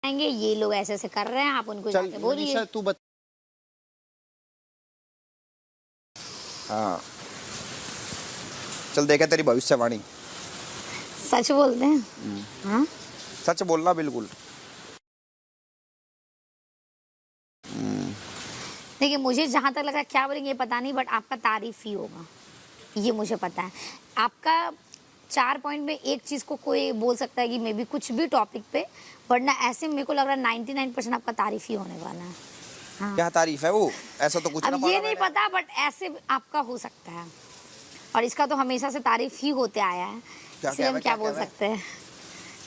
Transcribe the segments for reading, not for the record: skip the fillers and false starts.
ये लोग ऐसे ऐसे कर रहे हैं, आप उनको चल जाके बोलिए। मनीषा तू हाँ चल देखा तेरी भविष्यवाणी। सच बोलते हैं। हाँ सच बोलना बिल्कुल। देखिए, मुझे जहाँ तक लगा क्या बोलेंगे ये पता नहीं, बट आपका तारीफ ही होगा, ये मुझे पता है। आपका 4 पॉइंट में एक चीज़ को कोई बोल सकता है कि मे बी कुछ भी टॉपिक पे, वरना ऐसे मेरे को लग रहा है 99% आपका तारीफ ही होने वाला है। हाँ। क्या तारीफ है वो? ऐसा तो कुछ अब ना ये पाला नहीं मैंने। पता, बट ऐसे आपका हो सकता है, और इसका तो हमेशा से तारीफ ही होते आया है, इसलिए हम क्या बोल सकते हैं।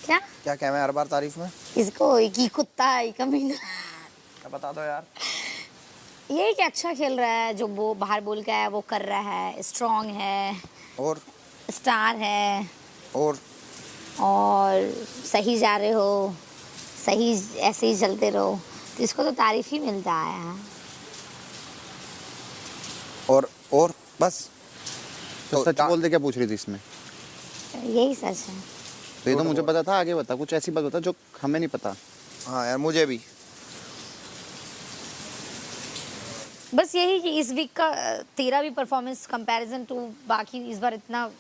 क्या क्या क्या मैं हर बार तारीफ में इसको की कुत्ता है कमीना। बता दो यार। यही कि अच्छा खेल रहा है, जो वो बाहर बोल के आया वो कर रहा है, स्ट्रांग है और स्टार है, और सही जा रहे हो, सही ऐसे ही चलते रहो, तो इसको तो तारीफ ही मिलता है। और बस तो सच बोल दे, क्या पूछ रही थी इसमें? यही सच है। तो ये तो मुझे पता था, आगे बता कुछ ऐसी बात बता जो हमें नहीं पता। हाँ यार मुझे भी। बस यही कि इस वीक का तेरा भी परफॉर्मेंस कंपैरिजन टू बाकी इस बार इतना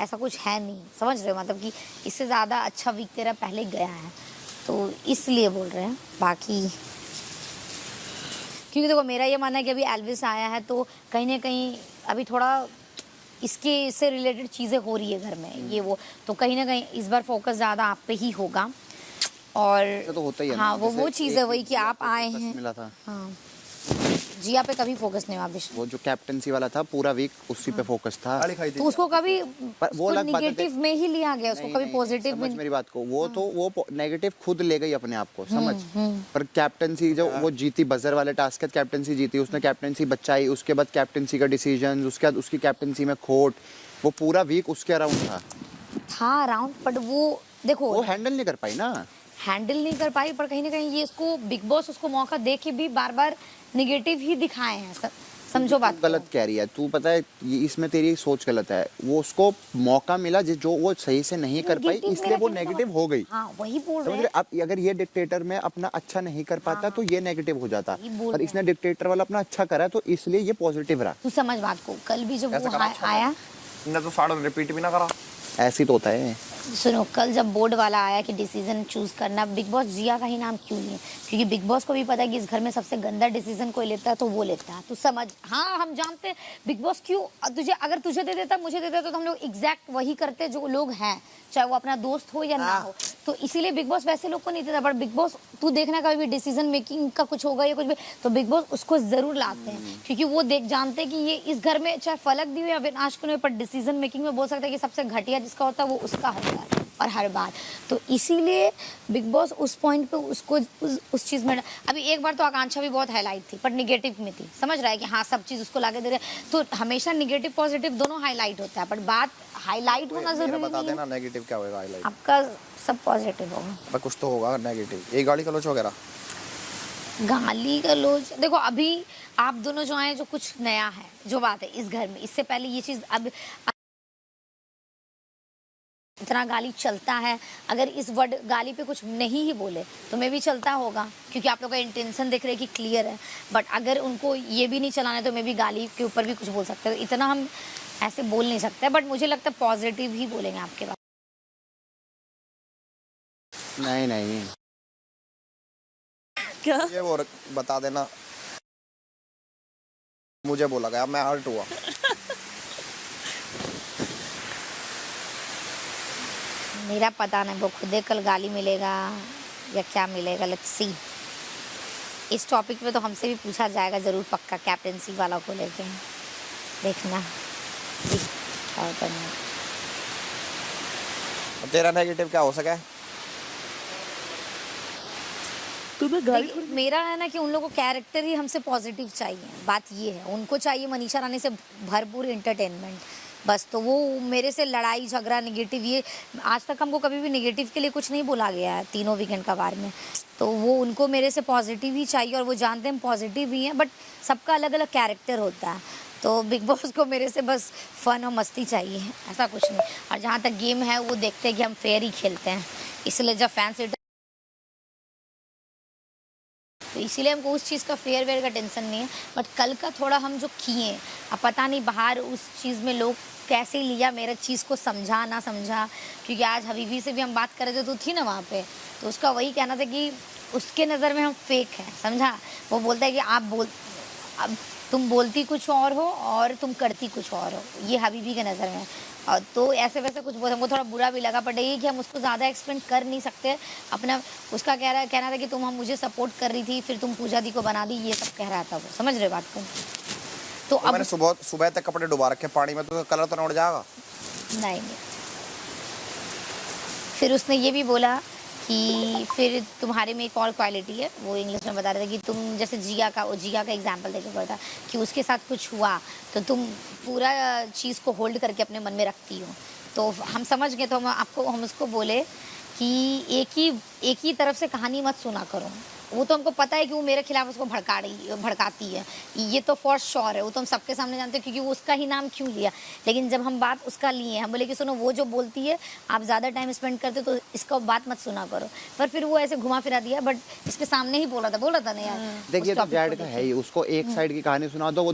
ऐसा कुछ है नहीं, समझ रहे हो, मतलब कि इससे ज़्यादा अच्छा वीक तेरा पहले गया है, तो इसलिए बोल रहे हैं। बाकी क्योंकि देखो मेरा ये मानना है कि अभी एल्विस आया है तो कहीं ना कहीं अभी थोड़ा इससे रिलेटेड चीज़ें हो रही है घर में, ये वो, तो कहीं ना कहीं इस बार फोकस ज़्यादा आप पे ही होगा। और तो होता ही है। हाँ वो चीज़ है वही कि आप आए हैं। मिला था। हाँ जिया पे कभी फोकस नहीं हुआ अभिषेक। वो जो कैप्टनसी वाला था पूरा वीक उसी पे फोकस था। तो उसको कभी वो अलग बात है, नेगेटिव में ही लिया गया, उसको कभी पॉजिटिव में। समझ मेरी बात को, वो तो वो नेगेटिव खुद ले गई अपने आप को, समझ। पर कैप्टनसी जो वो जीती, बजर वाले टास्क के कैप्टनसी जीती, उसने कैप्टनसी बचाई, उसके बाद कैप्टनसी का डिसीजन, उसके बाद उसकी कैप्टनसी में खोट, वो पूरा वीक उसके अराउंड था अराउंड, बट वो देखो वो हैंडल नहीं कर पाई ना, हैंडल नहीं कर पाई, पर कहीं ना कहीं ये इसको बिग बॉस उसको मौका दे के भी बार बार निगेटिव ही दिखाए हैं। समझो बात गलत कह रही है तू, पता है ये इसमें तेरी सोच गलत है। वो उसको मौका मिला जो वो सही से नहीं कर पाई, इसलिए वो नेगेटिव हो गई। हाँ वही बोल रहे हैं। अब अगर ये डिक्टेटर में अपना अच्छा नहीं कर पाता तो ये नेगेटिव हो जाता, पर इसने डिक्टेटर वाला अपना अच्छा करा तो इसलिए ये पॉजिटिव रहा। तू समझ बात को, कल भी जब वो आया ने तो साड़ा रिपीट भी ना करा। ऐसी तो होता है। सुनो, कल जब बोर्ड वाला आया कि डिसीजन चूज करना, बिग बॉस जिया का ही नाम क्यों नहीं है, क्योंकि बिग बॉस को भी पता है कि इस घर में सबसे गंदा डिसीजन कोई लेता है तो वो लेता है। तू समझ, हाँ हम जानते हैं बिग बॉस क्यों तुझे, अगर तुझे दे देता मुझे दे देता तो हम लोग एग्जैक्ट वही करते जो लोग हैं, चाहे वो अपना दोस्त हो या ना हो, तो इसीलिए बिग बॉस वैसे लोग को नहीं देता। बट बिग बॉस तू देखना कभी भी डिसीजन मेकिंग का कुछ होगा या कुछ भी, तो बिग बॉस उसको जरूर लाते हैं, क्योंकि वो जानते हैं कि ये इस घर में चाहे फलक दी हो या विनाश को नहीं, पर डिसीजन मेकिंग में बोल सकते हैं कि सबसे घटिया जिसका होता है वो उसका होता है, और हर बार। तो इसीलिए बिग बॉस उस पॉइंट पे उसको उस चीज़ में, अभी एक बार तो आकांक्षा भी बहुत हाईलाइट थी पर निगेटिव में थी, समझ रहा है कि हाँ सब चीज़ उसको लाके दे रहे, तो हमेशा निगेटिव पॉजिटिव दोनों हाईलाइट होता है, बट बात हाईलाइट होना जरूरी बता नहीं देना है। नेगेटिव क्या होगा हाईलाइट। आपका सब पॉजिटिव होगा, पर कुछ तो होगा नेगेटिव, ये गाली गलौच वगैरह। गाली गलौज देखो, अभी आप दोनों जो आए जो कुछ नया है जो बात है इस घर में, इससे पहले ये चीज़ अब इतना गाली चलता है, अगर इस वर्ड गाली पे कुछ नहीं ही बोले तो मे भी चलता होगा, क्योंकि आप लोग का इंटेंशन देख रहे हैं कि क्लियर है, बट अगर उनको ये भी नहीं चलाना है तो मे भी गाली के ऊपर भी कुछ बोल सकते हैं। इतना हम ऐसे बोल नहीं सकते, बट मुझे लगता है पॉजिटिव ही बोलेंगे आपके बारे। नहीं नहीं क्या ये वो बता देना, मुझे बोला गया, मैं हर्ट हुआ। मेरा पता नहीं, वो खुद कल गाली मिलेगा या क्या मिलेगा, लेट्स सी। इस टॉपिक पे तो हमसे भी पूछा जाएगा जरूर पक्का, कैप्टेंसी वाला को लेके, देखना क्या होता है। तेरा नेगेटिव क्या हो सका? मेरा है ना कि उन लोगों को कैरेक्टर ही हमसे पॉजिटिव चाहिए, बात ये है, उनको चाहिए मनीषा रानी से भरपूर एंटरटेनमेंट बस। तो वो मेरे से लड़ाई झगड़ा निगेटिव, ये आज तक हमको कभी भी निगेटिव के लिए कुछ नहीं बोला गया है तीनों वीकेंड का बार में, तो वो उनको मेरे से पॉजिटिव ही चाहिए, और वो जानते हैं पॉजिटिव ही हैं, बट सबका अलग अलग कैरेक्टर होता है, तो बिग बॉस को मेरे से बस फन और मस्ती चाहिए, ऐसा कुछ नहीं। और जहाँ तक गेम है वो देखते हैं कि हम फेयर ही खेलते हैं, इसलिए जब फैंस तो इसीलिए हमको उस चीज़ का फेयर वेयर का टेंशन नहीं है। बट कल का थोड़ा हम जो किए, अब पता नहीं बाहर उस चीज़ में लोग कैसे लिया, मेरा चीज़ को समझा ना समझा। क्योंकि आज हबीबी से भी हम बात कर रहे थे, तो थी ना वहाँ पे, तो उसका वही कहना था कि उसके नज़र में हम फेक हैं, समझा। वो बोलता है कि अब तुम बोलती कुछ और हो और तुम करती कुछ और हो, ये हबीबी के नज़र में। और तो ऐसे वैसे कुछ बोल, हमको थोड़ा बुरा भी लगा, बट ये कि हम उसको ज़्यादा एक्सप्लेन कर नहीं सकते अपना। उसका कहना था कि तुम हम मुझे सपोर्ट कर रही थी, फिर तुम पूजा दी को बना दी, ये सब कह रहा था वो, समझ रहे बात को। तो अब मैंने सुबह तक कपड़े डुबा रखे पानी में, तो कलर तो न उड़ जाएगा? नहीं। फिर उसने ये भी बोला कि फिर तुम्हारे में एक और क्वालिटी है, वो इंग्लिश में बता रहे थे कि तुम जैसे जिया का एग्जांपल देके बोला था कि उसके साथ कुछ हुआ तो तुम पूरा चीज़ को होल्ड करके अपने मन में रखती हो। तो हम समझ गए, तो हम उसको बोले कि एक ही तरफ से कहानी मत सुना करो। वो तो हमको पता है कि वो मेरे खिलाफ उसको भड़काती है, ये तो फॉर श्योर है, वो तो हम सबके सामने जानते हैं, क्योंकि वो उसका ही नाम क्यों लिया। लेकिन जब हम बात उसका लिए, हम बोले कि सुनो, वो जो बोलती है आप ज़्यादा टाइम स्पेंड करते तो इसका बात मत सुना करो। पर फिर वो ऐसे घुमा फिरा दिया, बट इसके सामने ही बोला था ना यार। देखिए, तो जैड का है ही, उसको एक साइड की कहानी सुना दो। वो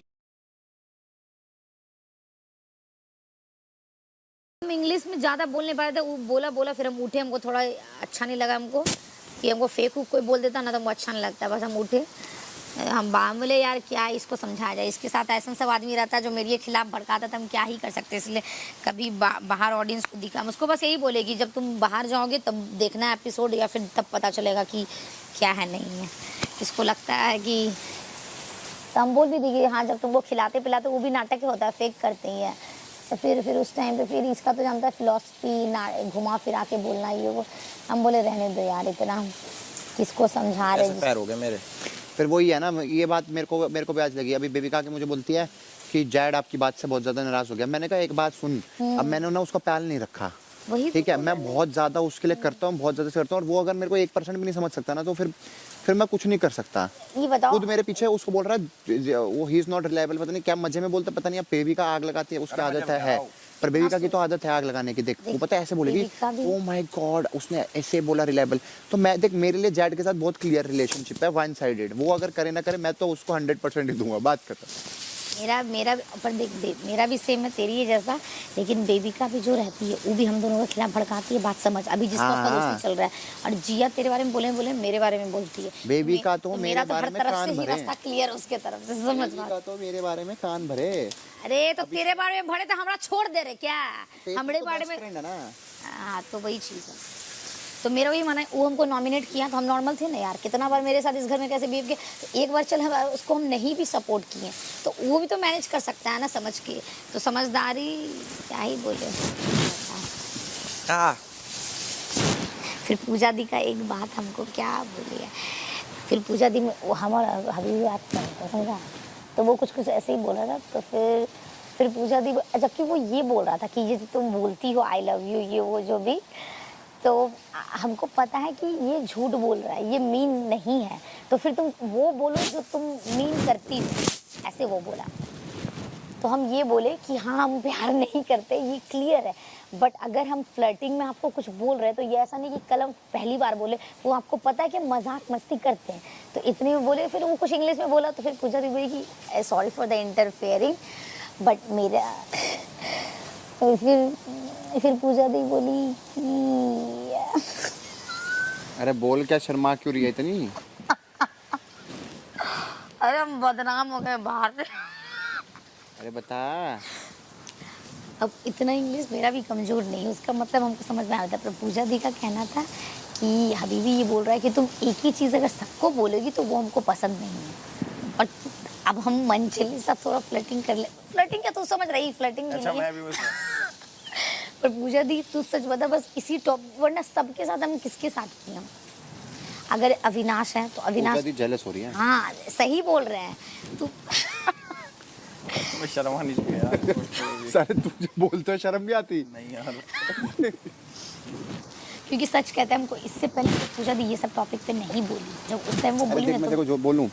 हम इंग्लिश में ज़्यादा बोल नहीं पा रहे थे, वो बोला, फिर हम उठे, हमको थोड़ा अच्छा नहीं लगा हमको कि हमको फेक कोई बोल देता ना, तो हमको अच्छा नहीं लगता। बस हम उठे, हम बोले यार क्या इसको समझाया जाए, इसके साथ ऐसा सब आदमी रहता है जो मेरे खिलाफ भड़काता था, हम क्या ही कर सकते। इसलिए कभी बाहर ऑडियंस को दिखा, हम उसको बस यही बोले कि जब तुम बाहर जाओगे तब देखना एपिसोड, या फिर तब पता चलेगा कि क्या है नहीं है। इसको लगता है कि, तो हम बोल भी दी कि हाँ, जब तुमको खिलाते पिलाते वो भी नाटक होता है, फेक करते ही है। तो फिर उस टाइम पे फिर इसका तो जानता है फिलॉसफी, घुमा फिरा के बोलना, ये वो। हम बोले रहने दो यार, इतना किसको समझा रहे। पैर हो गए मेरे। फिर वही है ना, ये बात मेरे को भी आज लगी। अभी बेबिका के मुझे बोलती है कि जैड आपकी बात से बहुत ज्यादा नाराज हो गया। मैंने कहा एक बात सुन, अब मैंने ना उसका प्यार नहीं रखा, ठीक है, मैं बहुत ज्यादा उसके लिए करता हूँ, बहुत ज्यादा करता हूँ, और वो अगर मेरे को 1% भी नहीं समझ सकता ना, तो फिर मैं कुछ नहीं कर सकता। ये बताओ, खुद मेरे पीछे उसको बोल रहा है वो ही इज नॉट रिलायबल, पता नहीं क्या मजे में बोलता, पता नहीं। अब बेबी का आग लगाती है, उसकी आदत है, पर बेबी का की तो आदत है आग लगाने की। देख वो पता है ऐसे बोलेगी, ओ माय गॉड उसने ऐसे बोला रिलायबल। तो मैं देख, मेरे लिए जैड के साथ बहुत क्लियर रिलेशनशिप है, वन साइडेड। वो अगर करे ना करे, मैं तो उसको 100% ही दूंगा, बात करता। मेरा पर देख मेरा भी सेम है तेरी जैसा, लेकिन बेबी का भी जो रहती है वो भी हम दोनों के खिलाफ भड़काती है, बात समझ। अभी जिसका उसका दोस्ती चल रहा है, और जिया तेरे बारे में बोले मेरे बारे में बोलती है। बेबी का तो मेरे तो बारे में कान भरे, रास्ता क्लियर उसके तरफ से, समझ बेबी का तो मेरे बारे में कान भरे। अरे तो तेरे बारे में भरे तो हमरा छोड़ दे रहे क्या, हमारे बारे में। हाँ, तो वही चीज़ है। तो मेरा वही माना है, वो हमको नॉमिनेट किया तो हम नॉर्मल थे ना यार, कितना बार मेरे साथ इस घर में कैसे बिहेव किया। तो एक बार चल हम उसको हम नहीं भी सपोर्ट किए तो वो भी तो मैनेज कर सकता है ना, समझ के। तो समझदारी क्या ही बोले। फिर पूजा दी का एक बात हमको क्या बोली है, फिर पूजा दी में वो हमारा हबीबी बात करता, समझा। तो वो कुछ ऐसे ही बोल रहा था। तो फिर पूजा दी, जबकि वो ये बोल रहा था कि ये तुम बोलती हो आई लव यू, ये वो जो भी, तो हमको पता है कि ये झूठ बोल रहा है, ये मीन नहीं है। तो फिर तुम वो बोलो जो तुम मीन करती हो, ऐसे वो बोला। तो हम ये बोले कि हाँ हम प्यार नहीं करते, ये क्लियर है। बट अगर हम फ्लर्टिंग में आपको कुछ बोल रहे हैं तो ये ऐसा नहीं कि कल हम पहली बार बोले, वो आपको पता है कि मजाक मस्ती करते हैं। तो इतने में बोले, फिर वो कुछ इंग्लिश में बोला। तो फिर पूजा दी बोली कि sorry for the interfering, but मेरा फिर पूजा दी बोली कि अरे बोल, क्या शर्मा क्यों रही है इतनी? अरे हम बदनाम हो गए बाहर से। अरे बता। अब इतना इंग्लिश मेरा भी कमजोर नहीं है, उसका मतलब हमको समझ में आ रहा था। पर पूजा दी का कहना था कि हबीबी ये बोल रहा है कि तुम एक ही चीज़ अगर सबको बोलोगी तो वो हमको पसंद नहीं है। और अब हम मंचली साथ थोड़ा फ्लर्टिंग कर ले। फ्लर्टिंग क्या तू समझ रही, फ्लर्टिंग अच्छा, नहीं है। पर पूजा दी तू सच बता, बस इसी टॉपिक, वरना सबके साथ हम किसके साथ किए हम। अगर अविनाश है तो अविनाश जेलस हो रही है। हाँ सही बोल रहे हैं तू। शर्म आनी चाहिए यार। सारे तू जो बोलते हो शर्म भी आती नहीं यार। क्योंकि सच कहते हैं हमको, इससे पहले तो पूजा दी ये सब टॉपिक पे नहीं बोली, जब उस टाइम वो बोली मैं ना देखो जो बोलूं,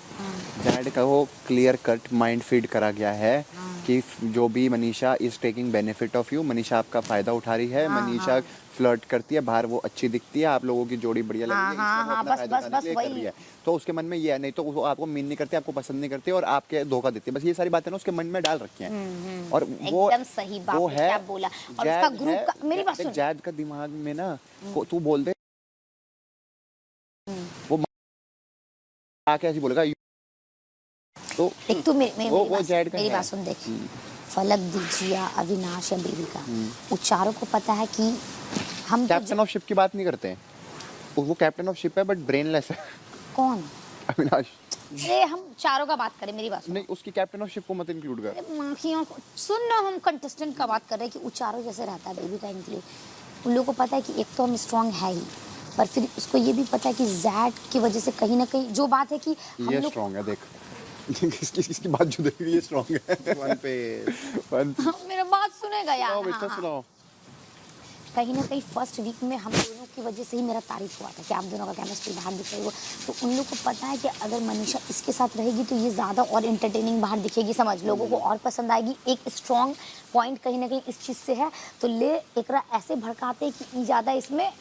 जैड का वो क्लियर कट माइंड फीड करा गया है कि जो भी Manisha is taking benefit of you, Manisha आपका फायदा उठा रही है, मनीषा फ्लर्ट करती है बाहर, वो अच्छी दिखती है, आप लोगों की जोड़ी बढ़िया लग रही है, इसलिए वो अपना फायदा उठाने के लिए कर रही है। तो उसके मन में ये है, नहीं तो वो आपको मीन नहीं करती, आपको पसंद नहीं करती और आपके धोखा देती है। बस ये सारी बातें ना उसके मन में डाल रखी हैं। और वो एकदम सही बात वो है, है क्या बोला। और उसका जैद ग्रुप है, का, मेरी बात सुन, जैद का दिमाग में ना तू बोल दे, वो आके ऐसे बोलेगा तो देख तू वो जैड का मेरी है। बात सुन, देख फलक, जिया, अविनाश या बेबिका, उन चारों को पता है कि हम तो कैप्टन ऑफ शिप की बात नहीं करते हैं, वो कैप्टन ऑफ शिप है बट ब्रेनलेस है। कौन अविनाश अरे हम चारों का बात करें, मेरी बात सुन। नहीं, उसकी कैप्टन ऑफ शिप को मत इंक्लूड कर। अरे माखियों को सुन ना, हम कंटेस्टेंट का बात कर रहे हैं कि उचारो जैसे रहता है बेबी का इंक्लूड। उन लोगों को पता है कि एक तो हम स्ट्रांग है ही, पर फिर उसको ये भी पता है कि जैड की वजह से कहीं ना कहीं जो बात है कि हम ये लोग स्ट्रांग है, देख किसकी बात जो देख रही है स्ट्रांग है। वन मेरा बात सुनेगा यार। सुनाओ बेटा हाँ, हाँ। सुनाओ। कहीं ना कहीं फर्स्ट वीक में हम दोनों की वजह से ही मेरा तारीफ हुआ था कि आप दोनों का केमिस्ट्री बाहर दिख रही हो। तो उन लोग को पता है कि अगर मनीषा इसके साथ रहेगी तो ये ज़्यादा और इंटरटेनिंग बाहर दिखेगी, समझ, लोगों को और पसंद आएगी। एक स्ट्रॉन्ग पॉइंट कहीं ना कहीं इस चीज़ से है, तो ले एकरा ऐसे भड़काते कि ज़्यादा इसमें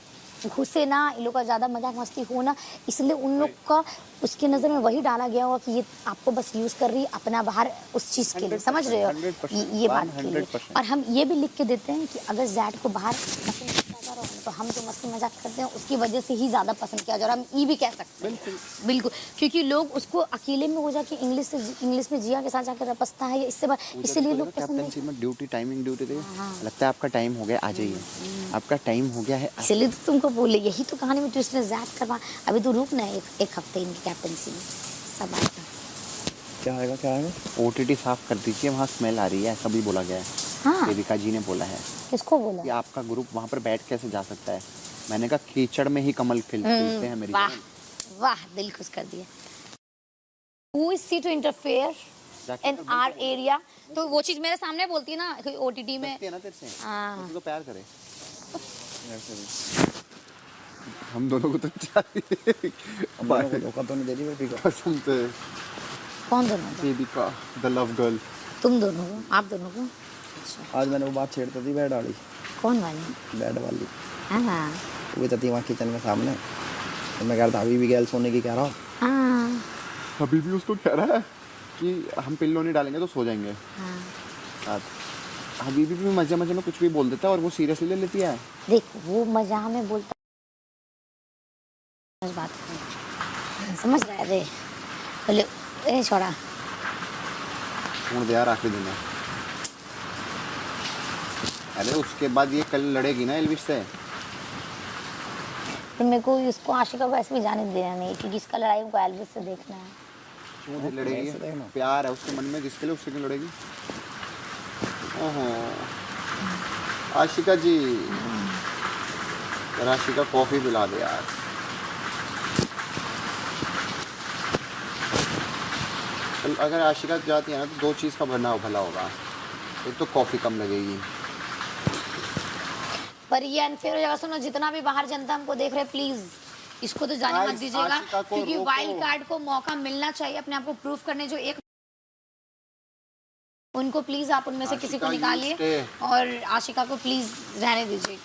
घुसे ना, इन लोग का ज़्यादा मजाक मस्ती हो ना, इसलिए उन लोग का उसकी नज़र में वही डाला गया होगा कि ये आपको बस यूज़ कर रही है अपना बाहर उस चीज़ के लिए, समझ रहे हो, 100%, ये बात के लिए। 100%। और हम ये भी लिख के देते हैं कि अगर जैड को बाहर मस्ती मजाक कर रहा हो, तो हम जो मस्ती मजाक करते हैं उसकी वजह से ही ज़्यादा पसंद किया जा रहा है, हम ये भी कह सकते हैं। बिल्कुल, क्योंकि लोग उसको अकेले में हो जाके इंग्लिश में जिया के साथ जाकर रपसता है, इससे इसलिए लोग पसंद नहीं। कैप्टनसी में ड्यूटी टाइमिंग ड्यूटी दे, लगता है आपका टाइम हो गया, आ जाइए, आपका टाइम हो गया है। इसलिए तो तुमको बोले, यही तो कहानी में ट्विस्ट ने जैड करवा। अभी तो रुक ना एक हफ्ते इनकी कैप्टनसी में सब आएगा। क्या आएगा क्या आएगा? ओटीटी साफ कर दीजिए, वहाँ स्मेल आ रही है, ऐसा भी बोला गया है। हाँ, देविका जी ने बोला है किसको बोला? कि आपका ग्रुप वहाँ पर बैठ कैसे जा सकता है। मैंने कहा कीचड़ में ही कमल खिलते हैं मेरी वाह जान। वाह, दिल खुश कर दिया। Who is she to interfere in our area? तो वो चीज मेरे सामने बोलती है ना कोई ओटीटी में। है ना तेरे से, हाँ। मुझे तो प्यार करे। हम दोनों को तो चाहिए, हम दोनों को धोखा तो नहीं दे रही बेबी का। कसम से। कौन दोनों को? Devika the love girl. तुम दोनों को, आप दोनों को? आज मैंने वो बात छेड़ती थी बेड वाली, कौन वाली? बेड वाली हाँ वो भी थी वहाँ किचन में सामने, तो मैं कह रहा था अभी भी गैल सोने की कह रहा हूँ। हाँ अभी भी उसको कह रहा है कि हम पिल्लो नहीं डालेंगे तो सो जाएंगे हाँ। साथ। हबीबी भी मजे मजे में कुछ भी बोल देता है और वो सीरियसली ले लेती है। देख वो मजाक में बोलता है, बात कर, समझ रहा है रे, बोले ए छोड़ा। छोड़ दे यार, आखिरी दिन है। अरे उसके बाद ये कल लड़ेगी ना एल्विस से। तो मेरे को इसको आशिका को ऐसे भी जाने देना नहीं, क्योंकि इसका लड़ाई को एल्विस से देखना है। क्यों नहीं लड़ेगी? ऐसे देखना। प्यार है उसके मन में जिसके लिए, उससे क्यों लड़ेगी? ओहो आशिका जी, यार आशिका कॉफी पिला दे यार। अगर आशिका जाती है ना तो दो चीज़ का भला होगा, एक तो कॉफ़ी कम लगेगी। पर ये अनफेयर हो जाएगा। सुनो, जितना भी बाहर जनता हमको देख रहे, प्लीज इसको तो जाने मत Guys, दीजिएगा, आशिका को क्योंकि रोको। वाइल्ड कार्ड को मौका मिलना चाहिए अपने आप को प्रूव करने। जो एक उनको प्लीज आप उनमें से किसी को आशिका, you निकालिए stay। और आशिका को प्लीज रहने दीजिए।